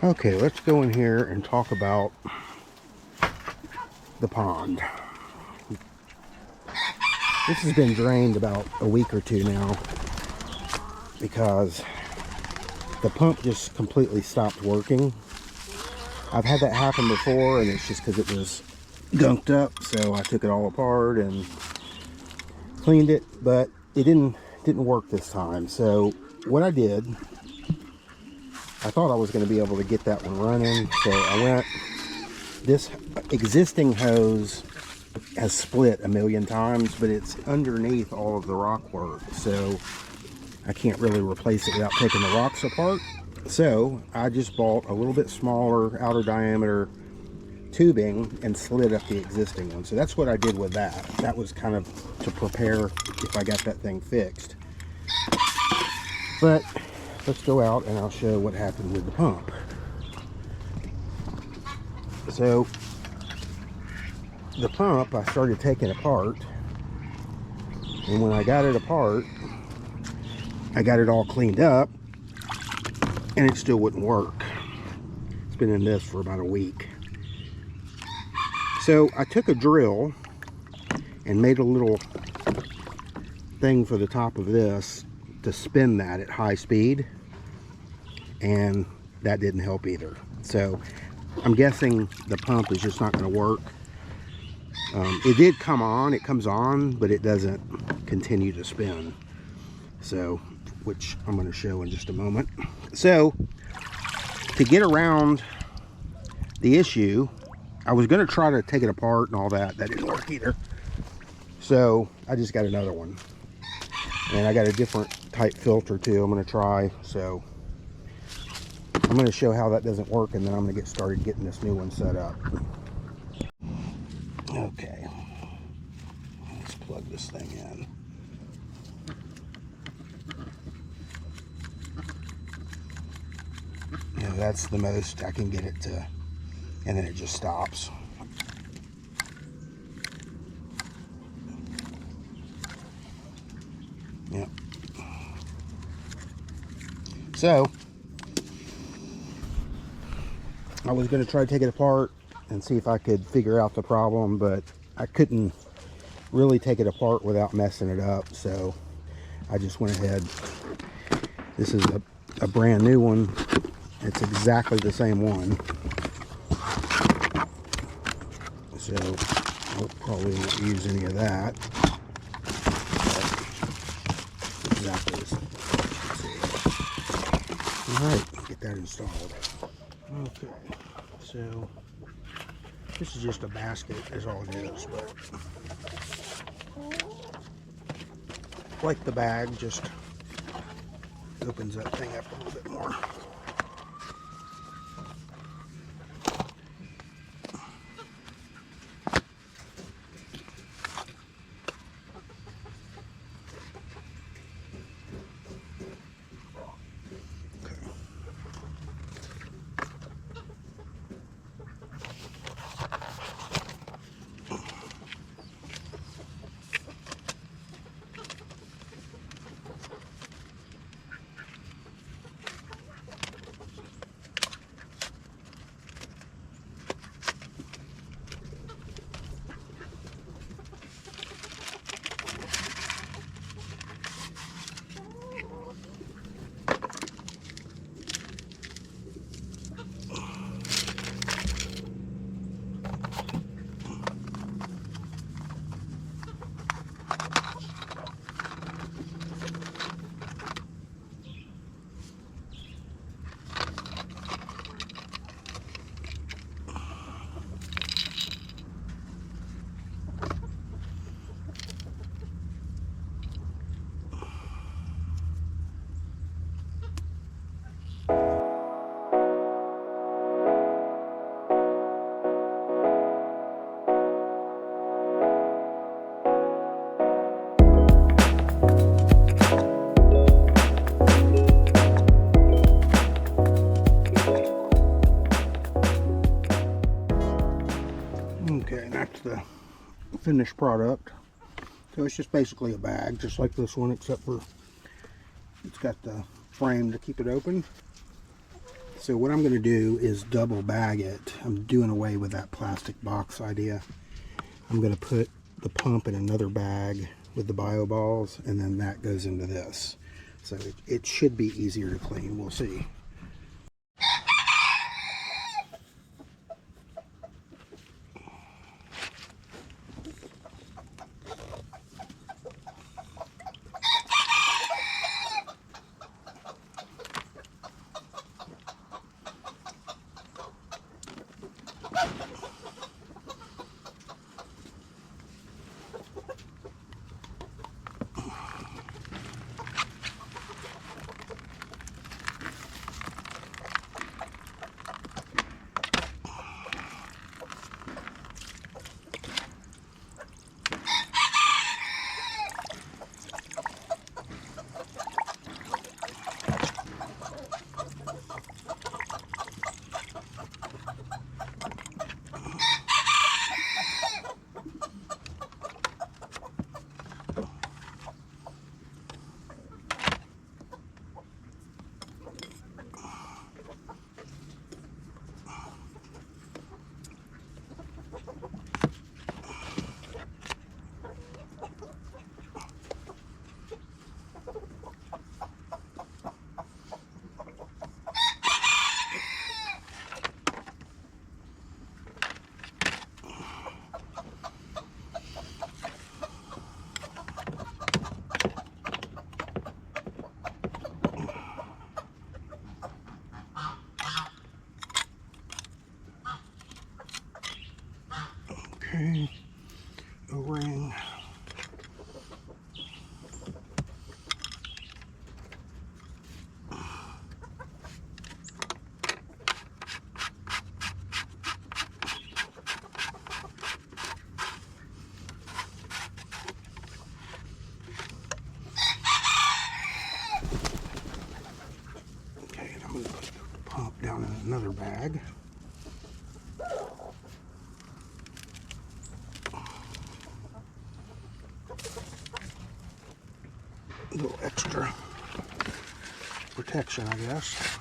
Okay, let's go in here and talk about the pond. This has been drained about a week or two now because the pump just completely stopped working. I've had that happen before, and it's just because it was gunked up, so I took it all apart and cleaned it, but it didn't work this time. So what I did, I thought I was going to be able to get that one running, so I went, this existing hose has split a million times, but it's underneath all of the rock work, so I can't really replace it without taking the rocks apart. So I just bought a little bit smaller outer diameter tubing and slid up the existing one. So that's what I did with that. That was kind of to prepare if I got that thing fixed. But let's go out and I'll show what happened with the pump. So the pump I started taking apart, and when I got it apart, I got it all cleaned up, and it still wouldn't work. It's been in this for about a week. So I took a drill and made a little thing for the top of this to spin that at high speed, and that didn't help either. So I'm guessing the pump is just not going to work. It did come on, it comes on, but it doesn't continue to spin. So, which I'm going to show in just a moment. So, to get around the issue, I was going to try to take it apart and all that. That didn't work either. So, I just got another one. And I got a different type filter too I'm going to try. So, I'm going to show how that doesn't work, and then I'm going to get started getting this new one set up. Okay. Let's plug this thing in. You know, that's the most I can get it to, and then it just stops. Yep. So I was going to try to take it apart and see if I could figure out the problem, but I couldn't really take it apart without messing it up, so I just went ahead. This is a brand new one. It's exactly the same one. So I'll probably won't use any of that. But exactly the same. Alright, get that installed. Okay, so this is just a basket is all it is, but like the bag, just opens that thing up a little bit more. Okay, and that's the finished product. So it's just basically a bag, just like this one, except for it's got the frame to keep it open. So what I'm going to do is double bag it. I'm doing away with that plastic box idea. I'm going to put the pump in another bag with the bio balls, and then that goes into this. So it should be easier to clean. We'll see. Okay, O-ring. Okay, and I'm going to put the pump down in another bag. A little extra protection, I guess.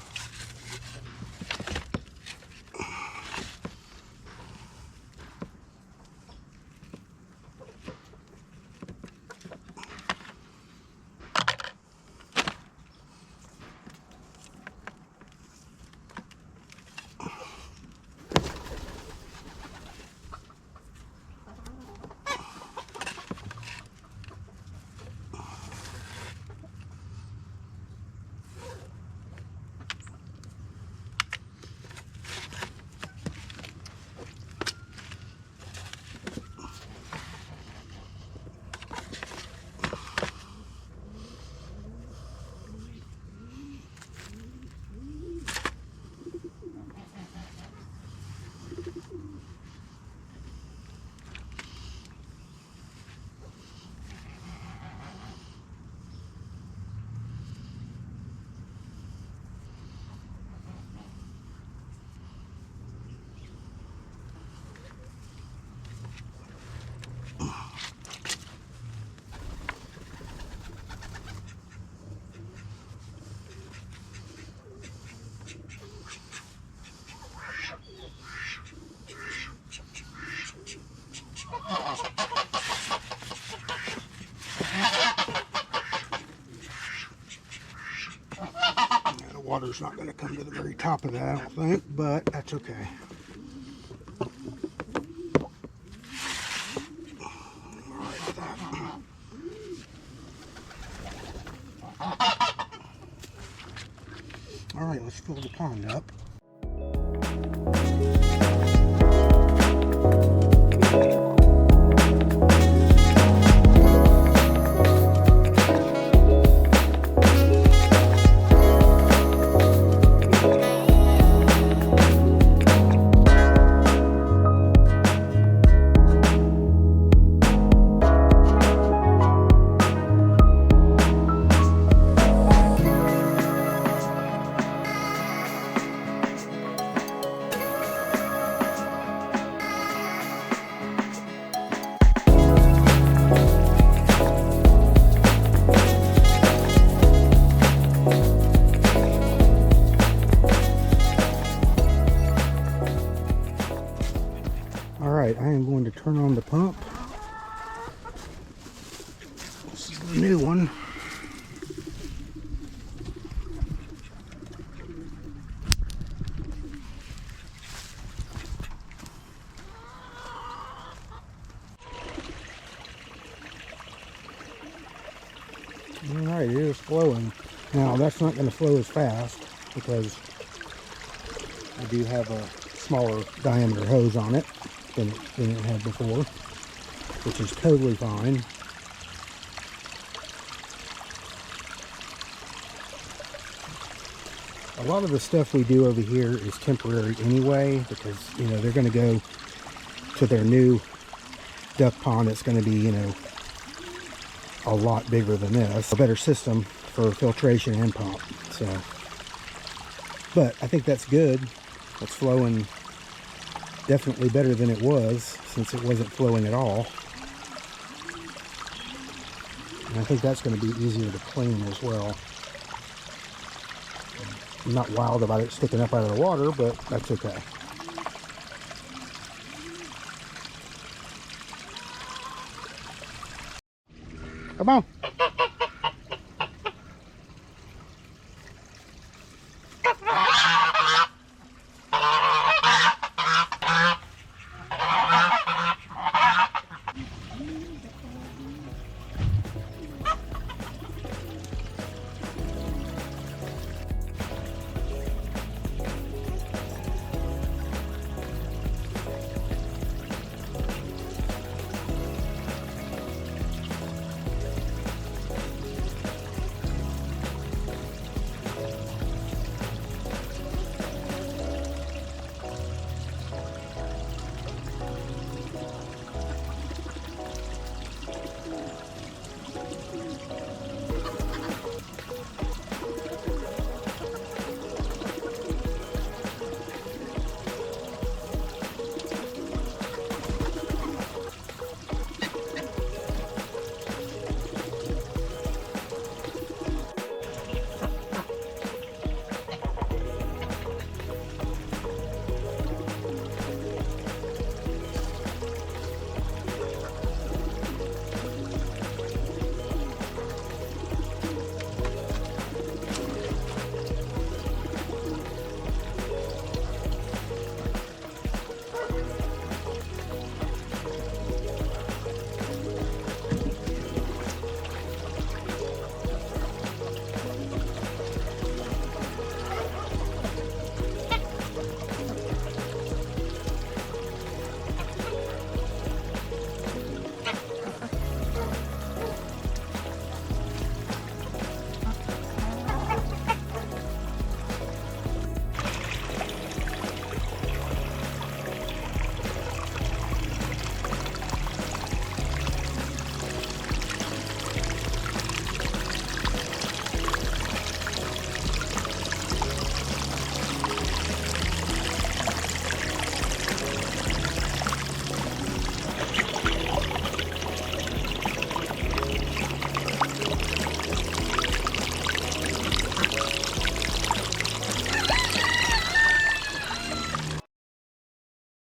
Water's not going to come to the very top of that, I don't think, but that's okay. Alright with that. Alright, let's fill the pond up. new one. Alright, it is flowing. Now that's not going to flow as fast because I do have a smaller diameter hose on it than it had before, which is totally fine. A lot of the stuff we do over here is temporary anyway, because, you know, they're going to go to their new duck pond. It's going to be, you know, a lot bigger than this. A better system for filtration and pump. So, but I think that's good. It's flowing definitely better than it was, since it wasn't flowing at all. And I think that's going to be easier to clean as well. I'm not wild about it sticking up out of the water, but that's okay. Come on.